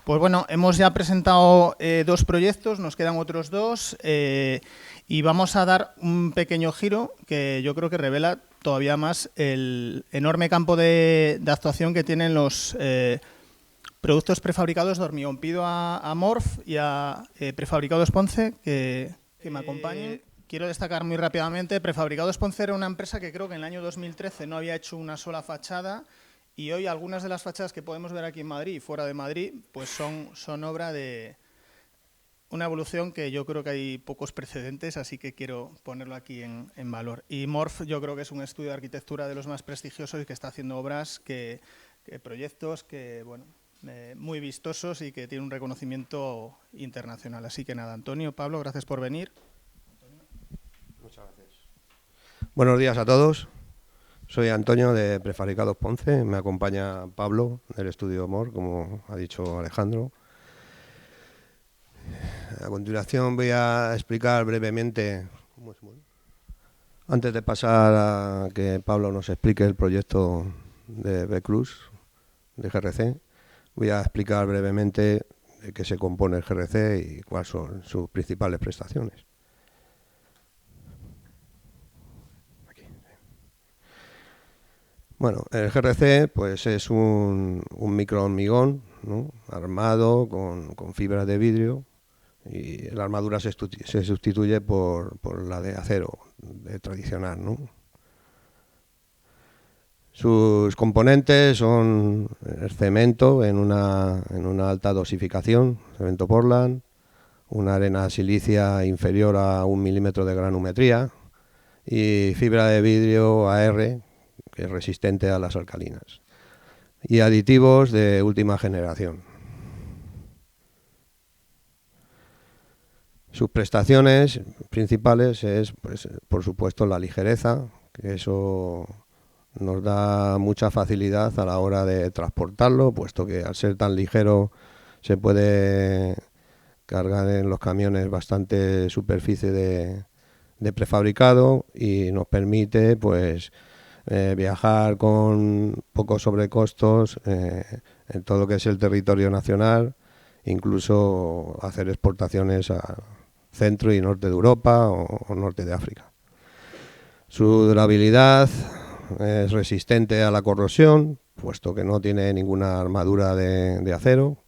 Pues bueno, hemos ya presentado 2 proyectos, nos quedan otros 2 y vamos a dar un pequeño giro que yo creo que revela todavía más el enorme campo de actuación que tienen los productos prefabricados de hormigón. Pido a Morf y a Prefabricados Ponce que me acompañen. Quiero destacar muy rápidamente, Prefabricados Ponce era una empresa que creo que en el año 2013 no había hecho una sola fachada y hoy algunas de las fachadas que podemos ver aquí en Madrid y fuera de Madrid pues son obra de una evolución que yo creo que hay pocos precedentes, así que quiero ponerlo aquí en valor. Y Morf yo creo que es un estudio de arquitectura de los más prestigiosos y que está haciendo obras, proyectos que, bueno, muy vistosos y que tiene un reconocimiento internacional. Así que nada, Antonio, Pablo, gracias por venir. Muchas gracias. Buenos días a todos. Soy Antonio de Prefabricados Ponce. Me acompaña Pablo del estudio Morf, como ha dicho Alejandro. A continuación voy a explicar brevemente, antes de pasar a que Pablo nos explique el proyecto de B-Cruz, de GRC, voy a explicar brevemente de qué se compone el GRC y cuáles son sus principales prestaciones. Bueno, el GRC pues es un microhormigón, ¿no?, armado con fibras de vidrio, y la armadura se sustituye por la de acero tradicional, ¿no? Sus componentes son el cemento en una alta dosificación, cemento Portland, una arena silicia inferior a 1 milímetro de granumetría y fibra de vidrio AR, que es resistente a las alcalinas, y aditivos de última generación. Sus prestaciones principales es, pues, por supuesto, la ligereza, que eso nos da mucha facilidad a la hora de transportarlo, puesto que al ser tan ligero se puede cargar en los camiones bastante superficie de prefabricado y nos permite pues viajar con pocos sobrecostos en todo lo que es el territorio nacional, incluso hacer exportaciones a centro y norte de Europa o norte de África. Su durabilidad es resistente a la corrosión, puesto que no tiene ninguna armadura de acero,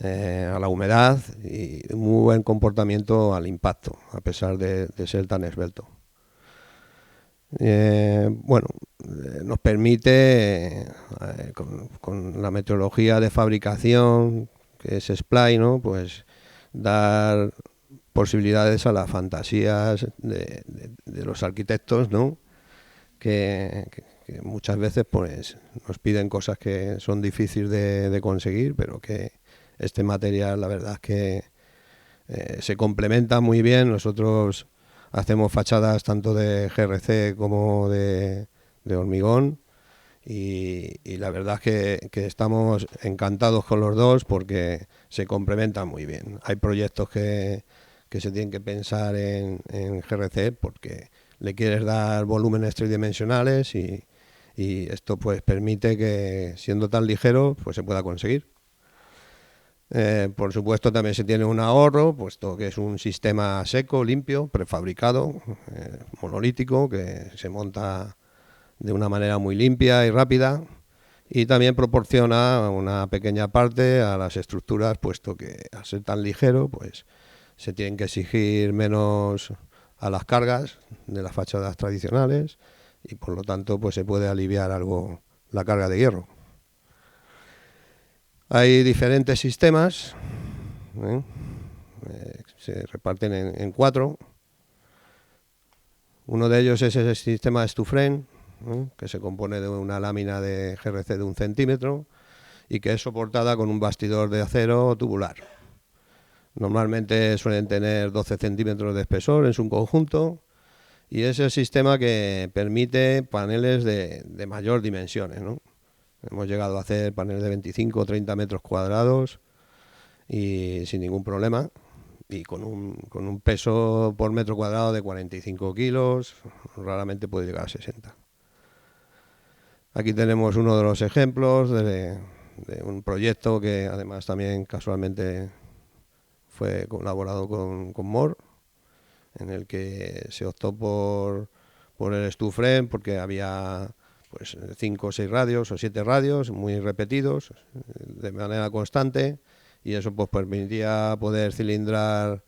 a la humedad y muy buen comportamiento al impacto, a pesar de ser tan esbelto. Nos permite, con la metodología de fabricación, que es SPLAY, ¿no?, pues dar posibilidades a las fantasías de los arquitectos, ¿no?, que muchas veces pues nos piden cosas que son difíciles de conseguir, pero que este material, la verdad es que se complementa muy bien. Nosotros hacemos fachadas tanto de GRC como de hormigón y la verdad es que estamos encantados con los dos porque se complementan muy bien. Hay proyectos que se tienen que pensar en GRC porque le quieres dar volúmenes tridimensionales y esto pues permite que, siendo tan ligero, pues se pueda conseguir. Por supuesto también se tiene un ahorro, puesto que es un sistema seco, limpio, prefabricado, monolítico, que se monta de una manera muy limpia y rápida, y también proporciona una pequeña parte a las estructuras, puesto que al ser tan ligero pues se tienen que exigir menos a las cargas de las fachadas tradicionales y por lo tanto pues se puede aliviar algo la carga de hierro. Hay diferentes sistemas, se reparten en 4. Uno de ellos es el sistema Stufren, que se compone de una lámina de GRC de 1 centímetro y que es soportada con un bastidor de acero tubular. Normalmente suelen tener 12 centímetros de espesor en su conjunto y es el sistema que permite paneles de mayor dimensiones, ¿no? Hemos llegado a hacer paneles de 25 o 30 metros cuadrados y sin ningún problema, y con un peso por metro cuadrado de 45 kilos, raramente puede llegar a 60. Aquí tenemos uno de los ejemplos de de un proyecto que además también casualmente fue colaborado con MOR, en el que se optó por el Stu-Frame porque había pues 5 o 6 radios o 7 radios muy repetidos de manera constante, y eso pues permitía poder cilindrar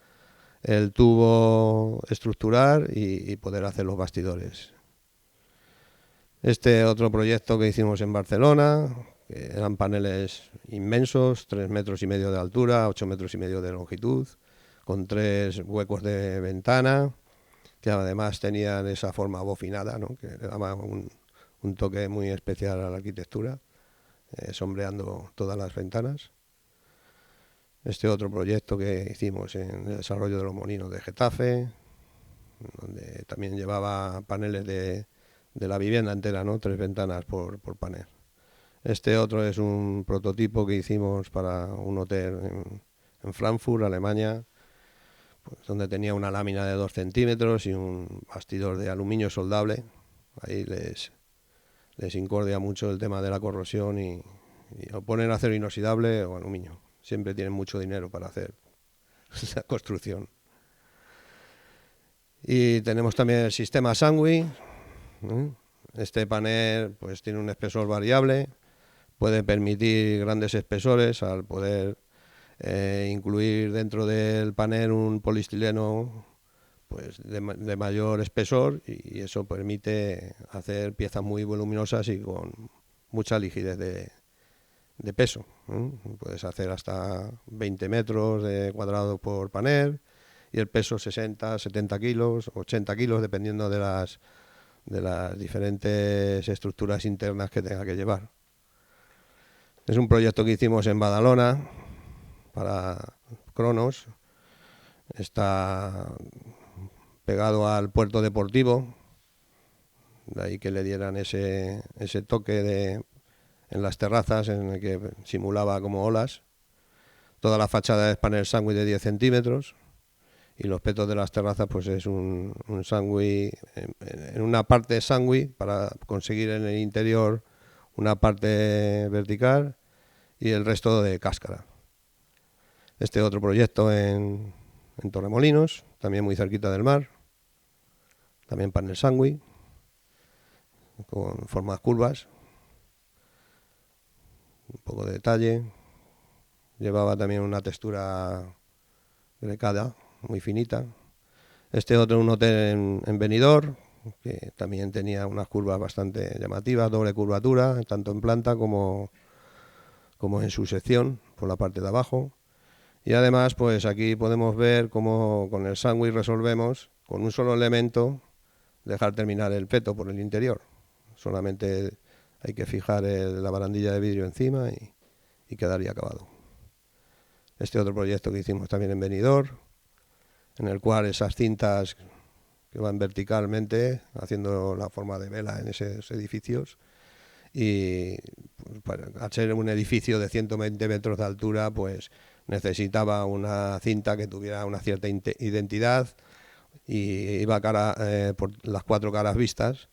el tubo estructural y poder hacer los bastidores. Este otro proyecto que hicimos en Barcelona, que eran paneles inmensos, 3,5 metros de altura, 8,5 metros de longitud, con 3 huecos de ventana, que además tenían esa forma abofinada, ¿no?, que le daba un toque muy especial a la arquitectura, sombreando todas las ventanas. Este otro proyecto que hicimos en el desarrollo de los molinos de Getafe, donde también llevaba paneles de la vivienda entera, ¿no?, 3 ventanas por panel. Este otro es un prototipo que hicimos para un hotel en Frankfurt, Alemania, pues, donde tenía una lámina de 2 centímetros y un bastidor de aluminio soldable. Ahí les incordia mucho el tema de la corrosión y o ponen acero inoxidable o aluminio. Siempre tienen mucho dinero para hacer la construcción. Y tenemos también el sistema Sangui. Este panel pues tiene un espesor variable, puede permitir grandes espesores al poder incluir dentro del panel un poliestileno pues de mayor espesor, y eso permite hacer piezas muy voluminosas y con mucha ligidez de peso. Puedes hacer hasta 20 metros de cuadrado por panel y el peso 60, 70 kilos, 80 kilos, dependiendo de las diferentes estructuras internas que tenga que llevar. Es un proyecto que hicimos en Badalona para Cronos. Está pegado al puerto deportivo, de ahí que le dieran ese toque en las terrazas, en el que simulaba como olas. Toda la fachada es panel Sangui de 10 centímetros y los petos de las terrazas pues es un Sangui, en una parte Sangui para conseguir en el interior una parte vertical y el resto de cáscara. Este otro proyecto en Torremolinos, también muy cerquita del mar, también panel Sangui con formas curvas, un poco de detalle. Llevaba también una textura grecada muy finita. Este otro, un hotel en Benidorm, que también tenía unas curvas bastante llamativas, doble curvatura, tanto en planta como en su sección por la parte de abajo. Y además pues aquí podemos ver cómo con el Sangui resolvemos con un solo elemento dejar terminar el peto por el interior. Solamente hay que fijar la barandilla de vidrio encima y quedaría acabado. Este otro proyecto que hicimos también en Benidorm, en el cual esas cintas que van verticalmente haciendo la forma de vela en esos edificios, y pues, al ser un edificio de 120 metros de altura pues necesitaba una cinta que tuviera una cierta identidad y iba por las 4 caras vistas,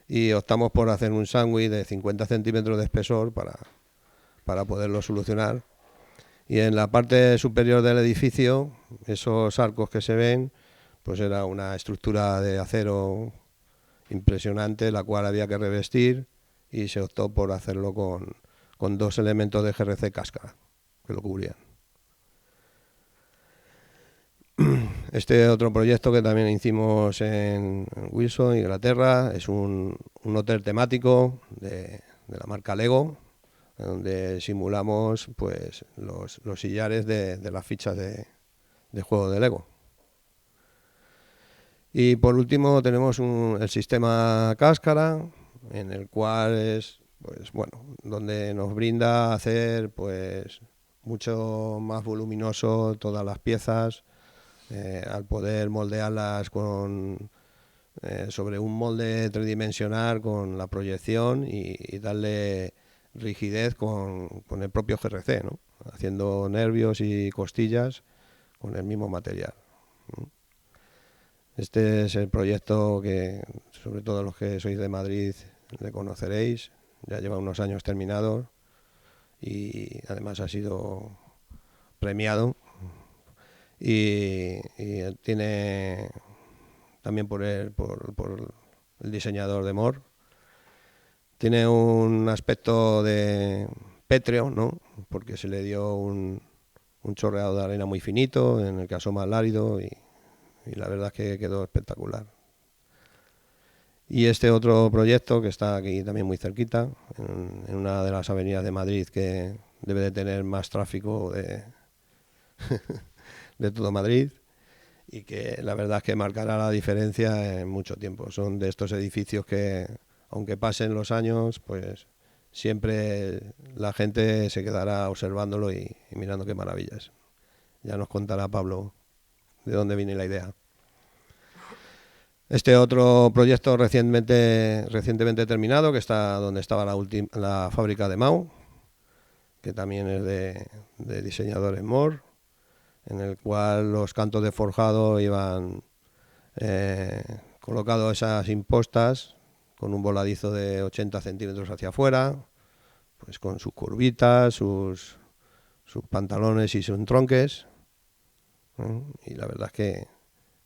y optamos por hacer un Sangui de 50 centímetros de espesor para poderlo solucionar. Y en la parte superior del edificio, esos arcos que se ven, pues era una estructura de acero impresionante, la cual había que revestir, y se optó por hacerlo con 2 elementos de GRC cáscara que lo cubrían. Este otro proyecto que también hicimos en Wilson, Inglaterra, es un hotel temático de la marca Lego, donde simulamos pues los sillares de las fichas de juego de Lego. Y por último tenemos el sistema cáscara, en el cual es pues bueno, donde nos brinda hacer pues mucho más voluminoso todas las piezas, al poder moldearlas sobre un molde tridimensional con la proyección y darle rigidez con el propio GRC, ¿no?, haciendo nervios y costillas con el mismo material. Este es el proyecto que, sobre todo los que sois de Madrid, le conoceréis. Ya lleva unos años terminado y además ha sido premiado y tiene también por el diseñador de Moore. Tiene un aspecto de pétreo, ¿no? Porque se le dio un chorreado de arena muy finito, en el caso más árido, y la verdad es que quedó espectacular. Y este otro proyecto que está aquí también muy cerquita, en una de las avenidas de Madrid que debe de tener más tráfico de todo Madrid, y que la verdad es que marcará la diferencia en mucho tiempo. Son de estos edificios que, aunque pasen los años, pues siempre la gente se quedará observándolo y mirando qué maravillas. Ya nos contará Pablo de dónde viene la idea. Este otro proyecto recientemente terminado, que está donde estaba la fábrica de Mau, que también es de diseñadores Moore, en el cual los cantos de forjado iban colocados esas impostas con un voladizo de 80 centímetros hacia afuera, pues con sus curvitas, sus pantalones y sus entronques, ¿eh? Y la verdad es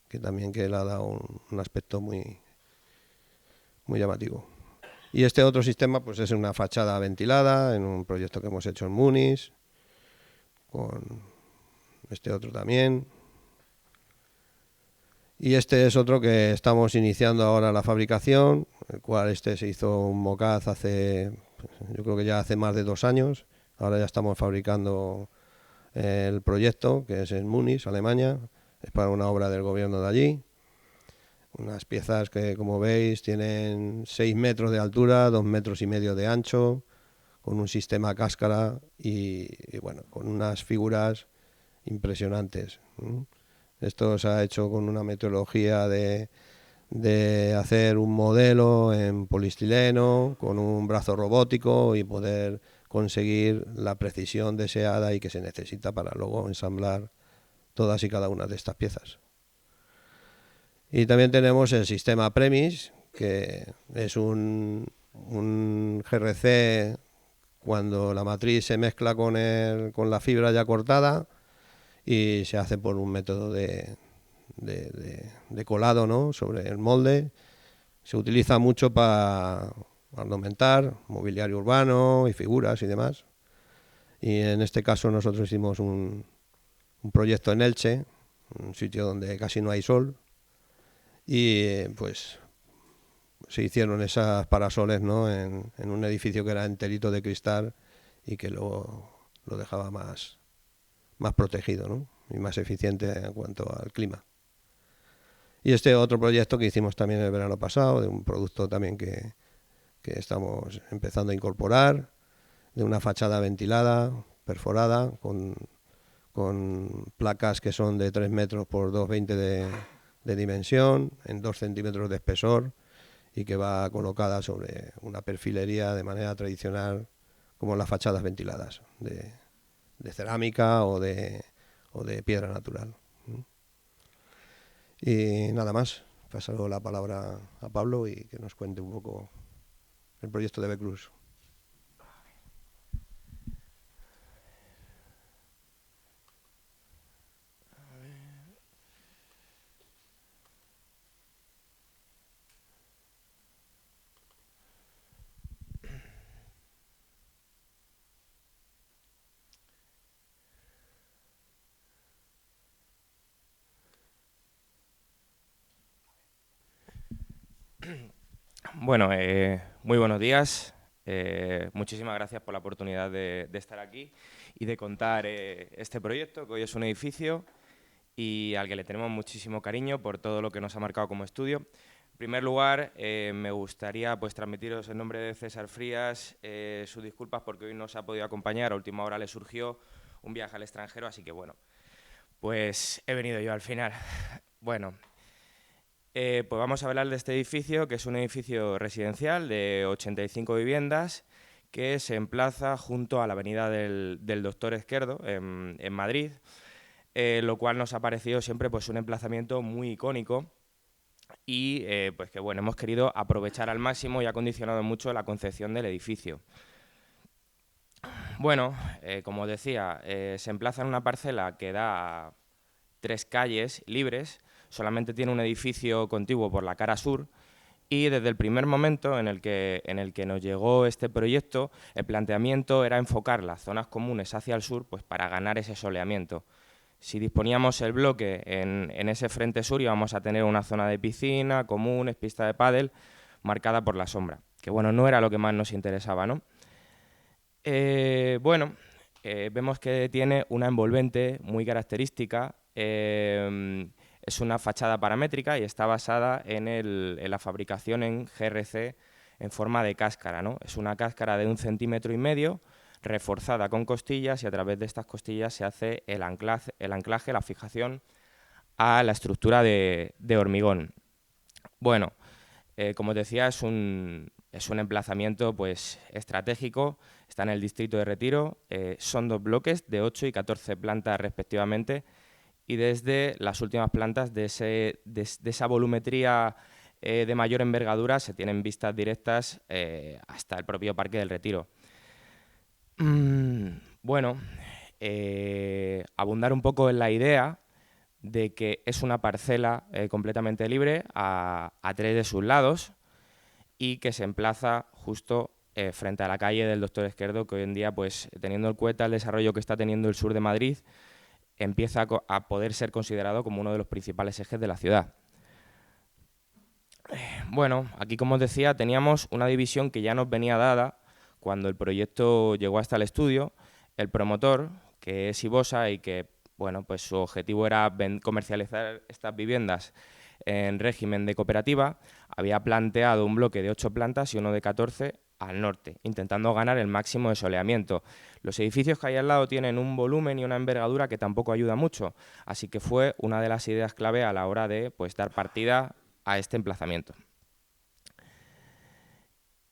que también que le ha dado un aspecto muy, muy llamativo. Y este otro sistema pues es una fachada ventilada en un proyecto que hemos hecho en Muniz, con este otro también. Y este es otro que estamos iniciando ahora la fabricación, el cual se hizo un mocaz yo creo que ya hace más de 2 años. Ahora ya estamos fabricando el proyecto, que es en Muniz, Alemania. Es para una obra del gobierno de allí. Unas piezas que, como veis, tienen 6 metros de altura, 2,5 metros de ancho, con un sistema cáscara y bueno, con unas figuras impresionantes. Esto se ha hecho con una metodología de hacer un modelo en poliestileno, con un brazo robótico y poder conseguir la precisión deseada y que se necesita para luego ensamblar todas y cada una de estas piezas. Y también tenemos el sistema Premis, que es un GRC cuando la matriz se mezcla con la fibra ya cortada y se hace por un método de colado, ¿no?, sobre el molde. Se utiliza mucho para ornamentar mobiliario urbano y figuras y demás. Y en este caso nosotros hicimos un proyecto en Elche, un sitio donde casi no hay sol, y pues se hicieron esas parasoles, ¿no?, en un edificio que era enterito de cristal y que lo dejaba más protegido, ¿no?, y más eficiente en cuanto al clima. Y este otro proyecto que hicimos también el verano pasado, de un producto también que estamos empezando a incorporar, de una fachada ventilada, perforada, con placas que son de 3 metros por 2,20 de dimensión, en 2 centímetros de espesor, y que va colocada sobre una perfilería de manera tradicional, como las fachadas ventiladas, de cerámica o de piedra natural. Y nada más, paso la palabra a Pablo y que nos cuente un poco el proyecto de Becruz. Bueno, muy buenos días. Muchísimas gracias por la oportunidad de estar aquí y de contar este proyecto, que hoy es un edificio y al que le tenemos muchísimo cariño por todo lo que nos ha marcado como estudio. En primer lugar, me gustaría pues transmitiros en nombre de César Frías sus disculpas porque hoy no se ha podido acompañar. A última hora le surgió un viaje al extranjero, así que bueno, pues he venido yo al final. Bueno, pues vamos a hablar de este edificio, que es un edificio residencial de 85 viviendas que se emplaza junto a la avenida del Doctor Esquerdo, en Madrid, lo cual nos ha parecido siempre pues, un emplazamiento muy icónico y pues que bueno, hemos querido aprovechar al máximo y ha condicionado mucho la concepción del edificio. Bueno, como decía, se emplaza en una parcela que da 3 calles libres, solamente tiene un edificio contiguo por la cara sur y desde el primer momento en el que nos llegó este proyecto, el planteamiento era enfocar las zonas comunes hacia el sur pues, para ganar ese soleamiento. Si disponíamos el bloque en ese frente sur íbamos a tener una zona de piscina, comunes, pista de pádel, marcada por la sombra, que bueno, no era lo que más nos interesaba, ¿no? Vemos que tiene una envolvente muy característica, es una fachada paramétrica y está basada en la fabricación en GRC en forma de cáscara, ¿no? Es una cáscara de 1,5 cm, reforzada con costillas y a través de estas costillas se hace el anclaje, la fijación a la estructura de hormigón. Bueno, como decía, es un emplazamiento pues, estratégico, está en el distrito de Retiro, son 2 bloques de 8 y 14 plantas respectivamente y desde las últimas plantas de esa volumetría de mayor envergadura se tienen vistas directas hasta el propio Parque del Retiro. Bueno, abundar un poco en la idea de que es una parcela completamente libre a 3 de sus lados y que se emplaza justo frente a la calle del Doctor Esquerdo, que hoy en día, pues, teniendo en cuenta el desarrollo que está teniendo el sur de Madrid, empieza a poder ser considerado como uno de los principales ejes de la ciudad. Bueno, aquí, como os decía, teníamos una división que ya nos venía dada cuando el proyecto llegó hasta el estudio. El promotor, que es Ibosa y que, bueno, pues su objetivo era comercializar estas viviendas en régimen de cooperativa, había planteado un bloque de 8 plantas y uno de 14 al norte, intentando ganar el máximo de soleamiento. Los edificios que hay al lado tienen un volumen y una envergadura que tampoco ayuda mucho, así que fue una de las ideas clave a la hora de pues, dar partida a este emplazamiento.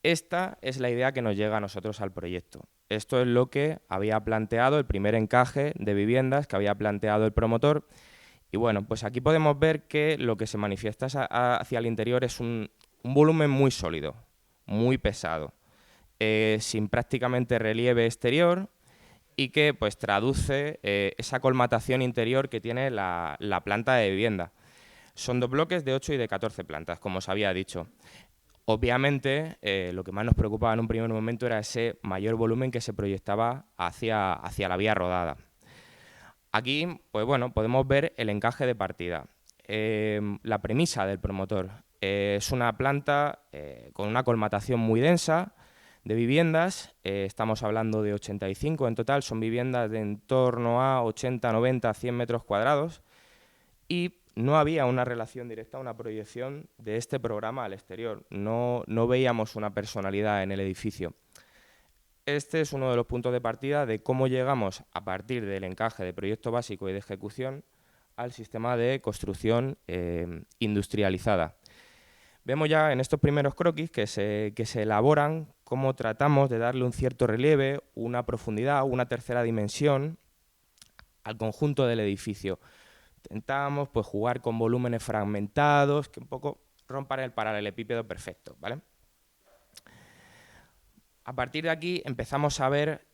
Esta es la idea que nos llega a nosotros al proyecto. Esto es lo que había planteado el primer encaje de viviendas que había planteado el promotor. Y bueno, pues aquí podemos ver que lo que se manifiesta hacia el interior es un volumen muy sólido, muy pesado, sin prácticamente relieve exterior y que pues traduce esa colmatación interior que tiene la planta de vivienda. Son 2 bloques de 8 y de 14 plantas, como os había dicho. Obviamente, lo que más nos preocupaba en un primer momento era ese mayor volumen que se proyectaba hacia la vía rodada. Aquí, pues bueno, podemos ver el encaje de partida. La premisa del promotor es una planta con una colmatación muy densa de viviendas. Estamos hablando de 85 en total, son viviendas de en torno a 80, 90, 100 metros cuadrados y no había una relación directa, una proyección de este programa al exterior. No veíamos una personalidad en el edificio. Este es uno de los puntos de partida de cómo llegamos, a partir del encaje de proyecto básico y de ejecución, al sistema de construcción industrializada. Vemos ya en estos primeros croquis que se elaboran cómo tratamos de darle un cierto relieve, una profundidad, una tercera dimensión al conjunto del edificio. Intentamos pues, jugar con volúmenes fragmentados que un poco rompan el paralelepípedo perfecto, ¿vale? A partir de aquí empezamos a ver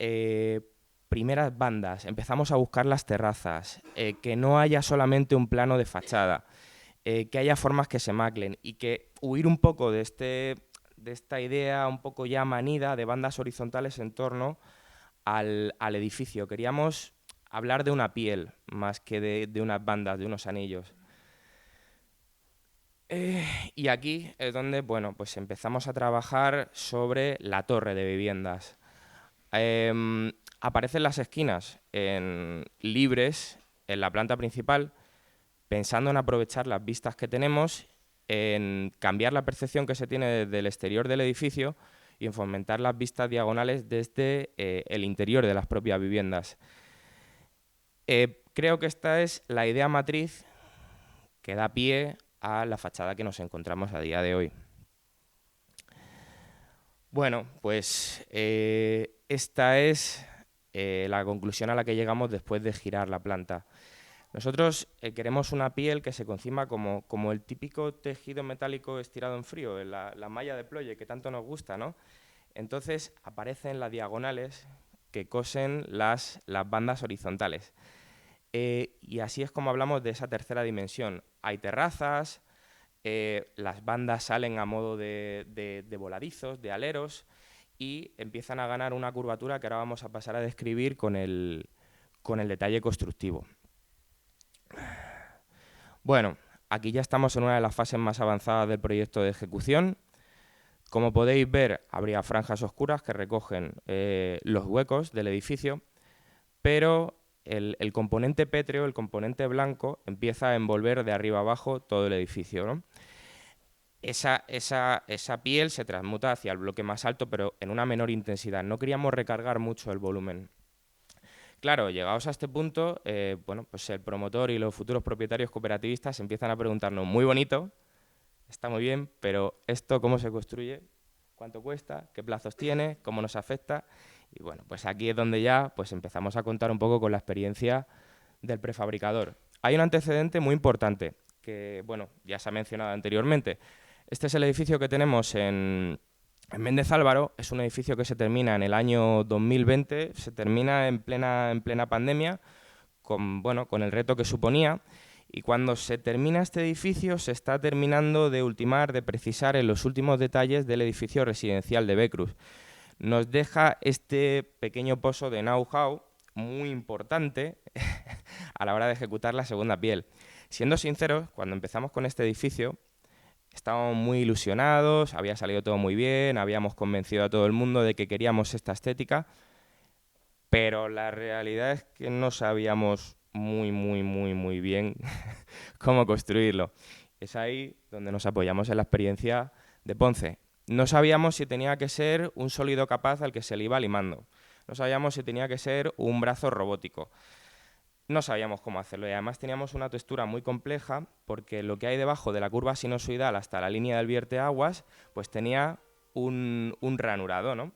primeras bandas, empezamos a buscar las terrazas, que no haya solamente un plano de fachada, que haya formas que se maclen y que huir un poco de esta idea un poco ya manida de bandas horizontales en torno al edificio. Queríamos hablar de una piel más que de unas bandas, de unos anillos. Y aquí es donde bueno, pues empezamos a trabajar sobre la torre de viviendas. Aparecen las esquinas libres en la planta principal, pensando en aprovechar las vistas que tenemos, en cambiar la percepción que se tiene desde el exterior del edificio y en fomentar las vistas diagonales desde el interior de las propias viviendas. Creo que esta es la idea matriz que da pie a la fachada que nos encontramos a día de hoy. Bueno, pues esta es la conclusión a la que llegamos después de girar la planta. Nosotros queremos una piel que se concima como el típico tejido metálico estirado en frío, la malla de ploye que tanto nos gusta, ¿no? Entonces aparecen las diagonales que cosen las bandas horizontales. Y así es como hablamos de esa tercera dimensión. Hay terrazas, las bandas salen a modo de voladizos, de aleros, y empiezan a ganar una curvatura que ahora vamos a pasar a describir con el detalle constructivo. Bueno, aquí ya estamos en una de las fases más avanzadas del proyecto de ejecución. Como podéis ver, habría franjas oscuras que recogen los huecos del edificio, pero el componente pétreo, el componente blanco, empieza a envolver de arriba abajo todo el edificio, ¿no? Esa piel se transmuta hacia el bloque más alto, pero en una menor intensidad. No queríamos recargar mucho el volumen. Claro, llegados a este punto, bueno, pues el promotor y los futuros propietarios cooperativistas empiezan a preguntarnos, muy bonito, está muy bien, pero ¿esto cómo se construye? ¿Cuánto cuesta? ¿Qué plazos tiene? ¿Cómo nos afecta? Y bueno, pues aquí es donde ya pues empezamos a contar un poco con la experiencia del prefabricador. Hay un antecedente muy importante que, bueno, ya se ha mencionado anteriormente. Este es el edificio que tenemos en Méndez Álvaro. Es un edificio que se termina en el año 2020, se termina en plena pandemia, con el reto que suponía. Y cuando se termina este edificio, se está terminando de ultimar, de precisar en los últimos detalles del edificio residencial de Becruz. Nos deja este pequeño pozo de know-how muy importante a la hora de ejecutar la segunda piel. Siendo sinceros, cuando empezamos con este edificio, estábamos muy ilusionados, había salido todo muy bien, habíamos convencido a todo el mundo de que queríamos esta estética, pero la realidad es que no sabíamos muy bien cómo construirlo. Es ahí donde nos apoyamos en la experiencia de Ponce. No sabíamos si tenía que ser un sólido capaz al que se le iba limando. No sabíamos si tenía que ser un brazo robótico. No sabíamos cómo hacerlo y además teníamos una textura muy compleja porque lo que hay debajo de la curva sinusoidal hasta la línea del vierteaguas pues tenía un ranurado, ¿no?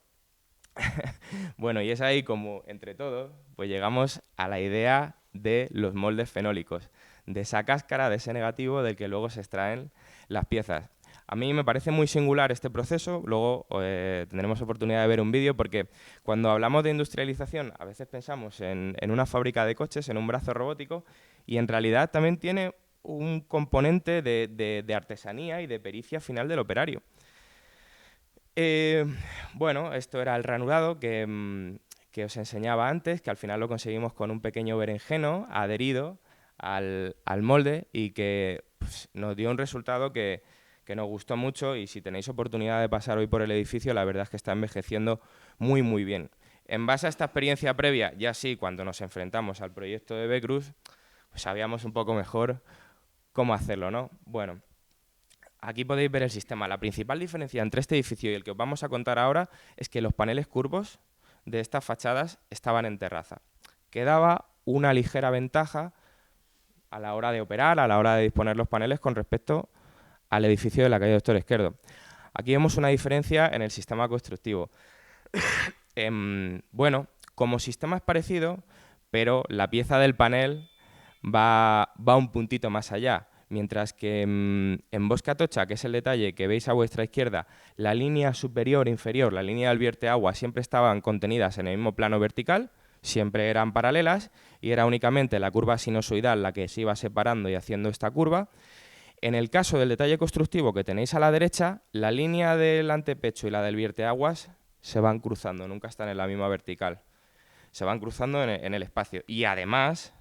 Bueno, y es ahí como, entre todos, pues llegamos a la idea de los moldes fenólicos, de esa cáscara, de ese negativo del que luego se extraen las piezas. A mí me parece muy singular este proceso, luego tendremos oportunidad de ver un vídeo porque cuando hablamos de industrialización a veces pensamos en una fábrica de coches, en un brazo robótico y en realidad también tiene un componente de artesanía y de pericia final del operario. Bueno, esto era el ranurado que os enseñaba antes, que al final lo conseguimos con un pequeño berenjeno adherido al molde y que pues, nos dio un resultado que nos gustó mucho y si tenéis oportunidad de pasar hoy por el edificio, la verdad es que está envejeciendo muy bien. En base a esta experiencia previa, ya sí, cuando nos enfrentamos al proyecto de Becruz, pues sabíamos un poco mejor cómo hacerlo, ¿no? Bueno, aquí podéis ver el sistema. La principal diferencia entre este edificio y el que os vamos a contar ahora es que los paneles curvos de estas fachadas estaban en terraza, que daba una ligera ventaja a la hora de operar, a la hora de disponer los paneles con respecto al edificio de la calle Doctor Esquerdo. Aquí vemos una diferencia en el sistema constructivo. Bueno, como sistema es parecido, pero la pieza del panel va un puntito más allá. Mientras que en Bosque Atocha, que es el detalle que veis a vuestra izquierda, la línea superior e inferior, la línea del vierteagua, siempre estaban contenidas en el mismo plano vertical, siempre eran paralelas y era únicamente la curva sinusoidal la que se iba separando y haciendo esta curva. En el caso del detalle constructivo que tenéis a la derecha, la línea del antepecho y la del vierteaguas se van cruzando, nunca están en la misma vertical. Se van cruzando en el espacio. Y además,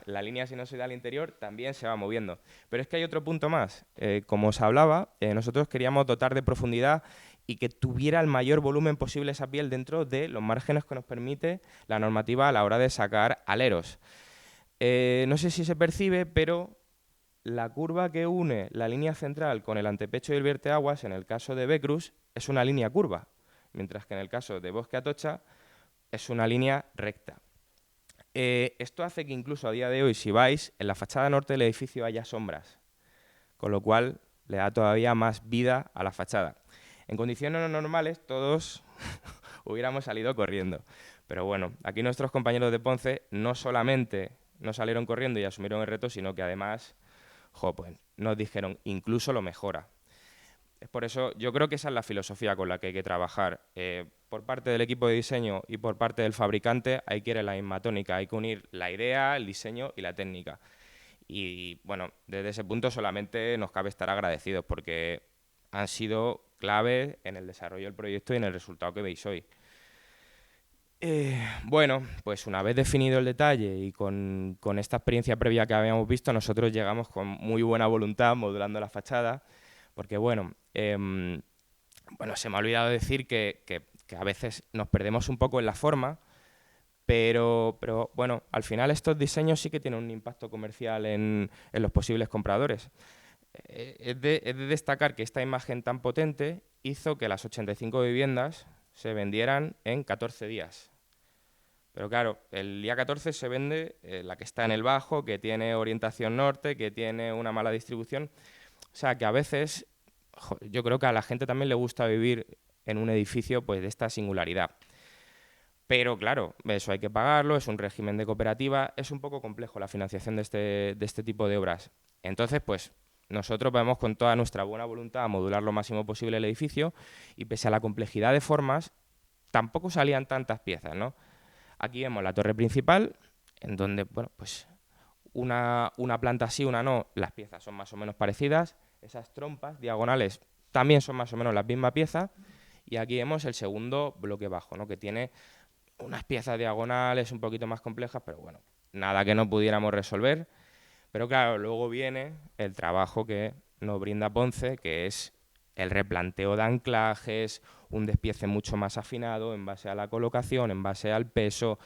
la línea sinusoidal interior también se va moviendo. Pero es que hay otro punto más. Como os hablaba, nosotros queríamos dotar de profundidad y que tuviera el mayor volumen posible esa piel dentro de los márgenes que nos permite la normativa a la hora de sacar aleros. No sé si se percibe, pero la curva que une la línea central con el antepecho y el vierteaguas, en el caso de Becruz, es una línea curva, mientras que en el caso de Bosque Atocha es una línea recta. Esto hace que incluso a día de hoy, si vais, en la fachada norte del edificio haya sombras, con lo cual le da todavía más vida a la fachada. En condiciones no normales todos hubiéramos salido corriendo, pero bueno, aquí nuestros compañeros de Ponce no solamente no salieron corriendo y asumieron el reto, sino que además pues, nos dijeron, incluso lo mejora. Es por eso, yo creo que esa es la filosofía con la que hay que trabajar. Por parte del equipo de diseño y por parte del fabricante hay que ir en la misma tónica, hay que unir la idea, el diseño y la técnica. Y bueno, desde ese punto solamente nos cabe estar agradecidos porque han sido clave en el desarrollo del proyecto y en el resultado que veis hoy. Bueno, pues una vez definido el detalle y con esta experiencia previa que habíamos visto, nosotros llegamos con muy buena voluntad modulando la fachada, porque bueno, se me ha olvidado decir que a veces nos perdemos un poco en la forma, pero bueno, al final estos diseños sí que tienen un impacto comercial en los posibles compradores. Es de destacar que esta imagen tan potente hizo que las 85 viviendas se vendieran en 14 días. Pero claro, el día 14 se vende la que está en el bajo, que tiene orientación norte, que tiene una mala distribución. O sea, que a veces yo creo que a la gente también le gusta vivir en un edificio pues, de esta singularidad. Pero claro, eso hay que pagarlo, es un régimen de cooperativa, es un poco complejo la financiación de este tipo de obras. Entonces, pues nosotros vamos con toda nuestra buena voluntad a modular lo máximo posible el edificio y pese a la complejidad de formas, tampoco salían tantas piezas, ¿no? Aquí vemos la torre principal, en donde, bueno, pues una planta sí, una no, las piezas son más o menos parecidas. Esas trompas diagonales también son más o menos la misma pieza. Y aquí vemos el segundo bloque bajo, ¿no? Que tiene unas piezas diagonales un poquito más complejas, pero bueno, nada que no pudiéramos resolver. Pero claro, luego viene el trabajo que nos brinda Ponce, que es el replanteo de anclajes, un despiece mucho más afinado en base a la colocación, en base al peso,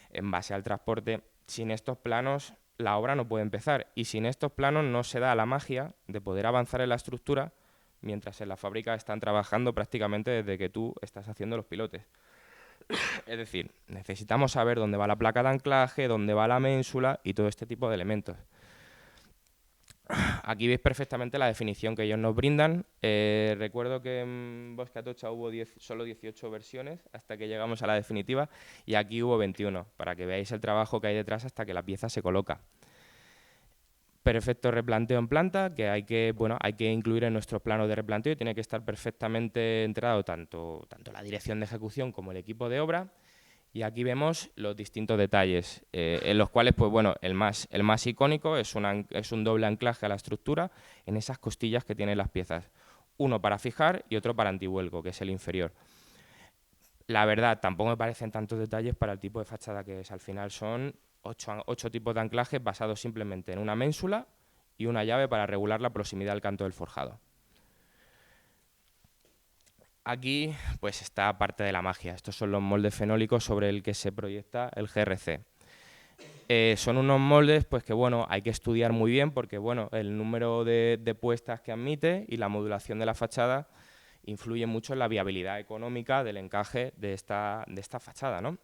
en base al transporte. Sin estos planos la obra no puede empezar y sin estos planos no se da la magia de poder avanzar en la estructura mientras en la fábrica están trabajando prácticamente desde que tú estás haciendo los pilotes. Es decir, necesitamos saber dónde va la placa de anclaje, dónde va la ménsula y todo este tipo de elementos. Aquí veis perfectamente la definición que ellos nos brindan. Recuerdo que en Bosque Atocha hubo solo 18 versiones hasta que llegamos a la definitiva y aquí hubo 21, para que veáis el trabajo que hay detrás hasta que la pieza se coloca. Perfecto replanteo en planta, que hay que incluir en nuestros planos de replanteo y tiene que estar perfectamente enterado tanto la dirección de ejecución como el equipo de obra. Y aquí vemos los distintos detalles, en los cuales, pues bueno, el más icónico es un doble anclaje a la estructura en esas costillas que tienen las piezas. Uno para fijar y otro para antivuelco, que es el inferior. La verdad, tampoco me parecen tantos detalles para el tipo de fachada que es. Al final son 8 tipos de anclajes basados simplemente en una ménsula y una llave para regular la proximidad al canto del forjado. Aquí pues está parte de la magia. Estos son los moldes fenólicos sobre el que se proyecta el GRC. Son unos moldes pues que bueno, hay que estudiar muy bien porque bueno, el número de puestas que admite y la modulación de la fachada influye mucho en la viabilidad económica del encaje de esta fachada, ¿no?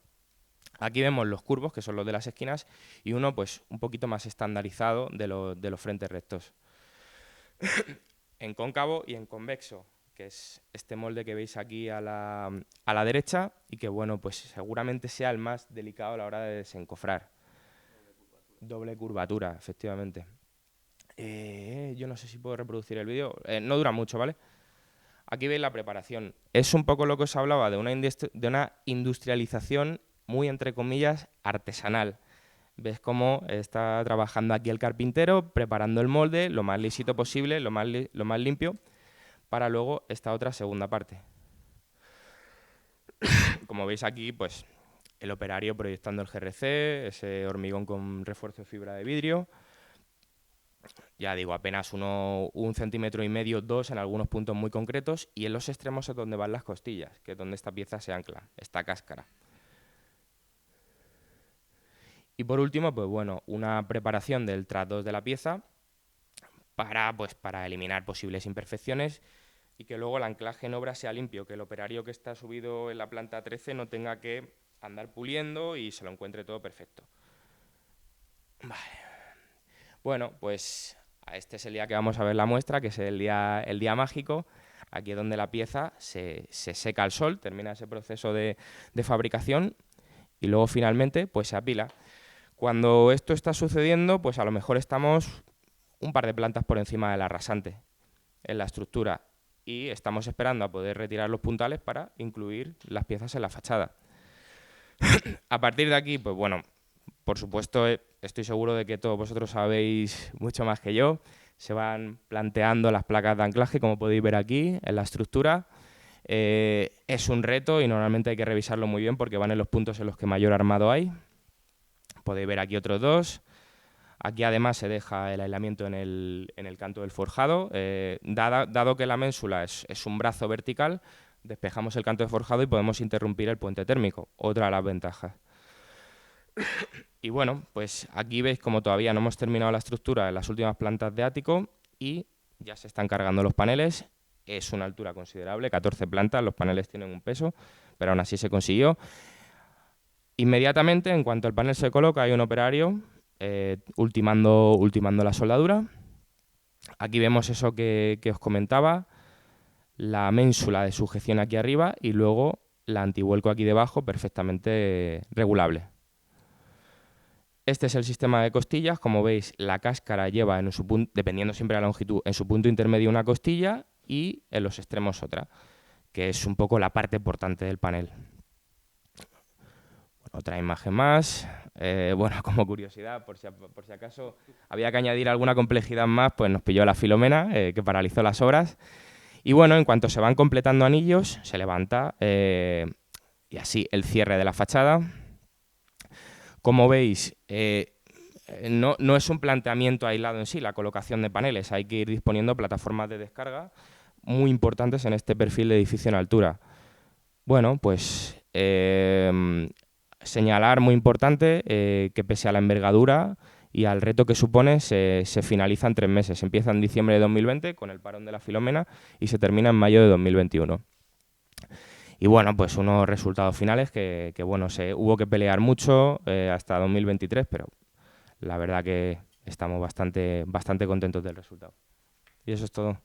Aquí vemos los curvos, que son los de las esquinas, y uno pues un poquito más estandarizado de los frentes rectos. En cóncavo y en convexo, que es este molde que veis aquí a la derecha y que bueno, pues seguramente sea el más delicado a la hora de desencofrar. Doble curvatura, efectivamente. Yo no sé si puedo reproducir el vídeo. No dura mucho, ¿vale? Aquí veis la preparación. Es un poco lo que os hablaba de una industrialización muy, entre comillas, artesanal. Ves cómo está trabajando aquí el carpintero, preparando el molde lo más lisito posible, lo más limpio, para luego esta otra segunda parte. Como veis aquí, pues el operario proyectando el GRC, ese hormigón con refuerzo de fibra de vidrio. Ya digo, apenas 1,5 centímetros, 2 en algunos puntos muy concretos, y en los extremos es donde van las costillas, que es donde esta pieza se ancla, esta cáscara. Y por último, pues bueno, una preparación del tras 2 de la pieza para eliminar posibles imperfecciones y que luego el anclaje en obra sea limpio, que el operario que está subido en la planta 13 no tenga que andar puliendo y se lo encuentre todo perfecto. Vale. Bueno, pues este es el día que vamos a ver la muestra, que es el día mágico. Aquí es donde la pieza se seca al sol, termina ese proceso de fabricación y luego finalmente pues se apila. Cuando esto está sucediendo, pues a lo mejor estamos un par de plantas por encima de la rasante en la estructura. y estamos esperando a poder retirar los puntales para incluir las piezas en la fachada. A partir de aquí, pues bueno, por supuesto, estoy seguro de que todos vosotros sabéis mucho más que yo. Se van planteando las placas de anclaje, como podéis ver aquí, en la estructura. Es un reto y normalmente hay que revisarlo muy bien porque van en los puntos en los que mayor armado hay. Podéis ver aquí otros dos. Aquí además se deja el aislamiento en el canto del forjado. Dado que la ménsula es un brazo vertical, despejamos el canto de forjado y podemos interrumpir el puente térmico. Otra de las ventajas. Y bueno, pues aquí veis como todavía no hemos terminado la estructura en las últimas plantas de ático y ya se están cargando los paneles. Es una altura considerable, 14 plantas, los paneles tienen un peso, pero aún así se consiguió. Inmediatamente, en cuanto el panel se coloca, hay un operario ultimando la soldadura. Aquí vemos eso que os comentaba, la ménsula de sujeción aquí arriba y luego la antivuelco aquí debajo, perfectamente regulable. Este es el sistema de costillas. Como veis, la cáscara lleva, dependiendo siempre de la longitud, en su punto intermedio una costilla y en los extremos otra, que es un poco la parte portante del panel. Otra imagen más. Bueno, como curiosidad, por si acaso había que añadir alguna complejidad más, pues nos pilló la Filomena, que paralizó las obras. Y bueno, en cuanto se van completando anillos, se levanta y así el cierre de la fachada. Como veis, no es un planteamiento aislado en sí, la colocación de paneles. Hay que ir disponiendo plataformas de descarga muy importantes en este perfil de edificio en altura. Bueno, pues señalar muy importante que pese a la envergadura y al reto que supone, se finaliza en 3 meses. Empieza en diciembre de 2020 con el parón de la Filomena y se termina en mayo de 2021. Y bueno, pues unos resultados finales que bueno, hubo que pelear mucho hasta 2023, pero la verdad que estamos bastante contentos del resultado. Y eso es todo.